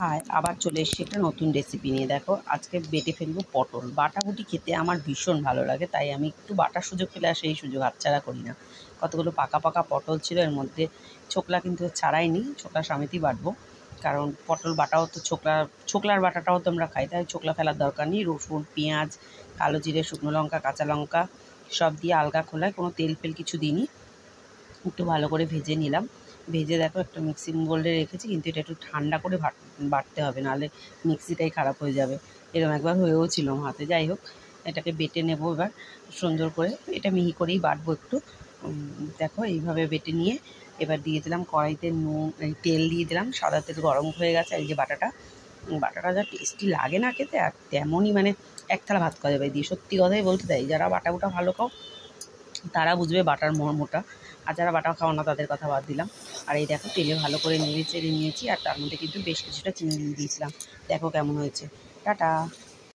High, আবার চলে এসেছি একটা নতুন রেসিপি নিয়ে। দেখো, আজকে বেটে ফেলবো পটল। বাটাবুটি খেতে আমার ভীষণ ভালো লাগে, তাই আমি একটু বাটার সুযোগ পেলে আর সেই সুযোগ হাতছাড়া করি না। কতগুলো পাকা পাকা পটল ছিল, এর মধ্যে ছোকলা কিন্তু ছাড়াইনি, ছোকলা সমেতই বাটবো। কারণ পটল বাটাও তো ছোকলার বাটাটাও তো আমরা খাই, তাই ছোকলা ফেলার দরকার নেই। রসুন, পেঁয়াজ, কালো জিরে, শুকনো লঙ্কা, কাঁচা লঙ্কা সব দিয়ে আলগা খোলায়, কোনো তেল ফেল কিছু দিইনি। একটু ভালো করে ভেজে নিলাম। ভেজে দেখো একটা মিক্সিং বোলে রেখেছি, কিন্তু এটা একটু ঠান্ডা করে বাটতে হবে, নাহলে মিক্সিটাই খারাপ হয়ে যাবে। এরকম একবার হয়েও ছিল হাতে। যাই হোক, এটাকে বেটে নেব এবার সুন্দর করে। এটা মিহি করেই বাটবো একটু। দেখো এইভাবে বেটে নিয়ে এবার দিয়ে দিলাম কড়াইতে এই তেল দিয়ে দিলাম। সাদা তেল গরম হয়ে গেছে। এই যে বাটাটা যা টেস্টি লাগে না খেতে, আর তেমনই মানে এক থালা ভাত খাওয়া যাবে দিয়ে। সত্যি কথাই বলতে, তাই যারা বাটা বুটা ভালো খাও তারা বুঝবে বাটার মর্মটা, আর যারা বাটা খাও না তাদের কথা বাদ দিলাম। আর এই দেখো, তেলে ভালো করে নেড়ে চেড়ে নিয়েছি, আর তার মধ্যে কিন্তু বেশ কিছুটা চিনি দিয়ে দিয়েছিলাম। দেখো কেমন হয়েছে। টাটা।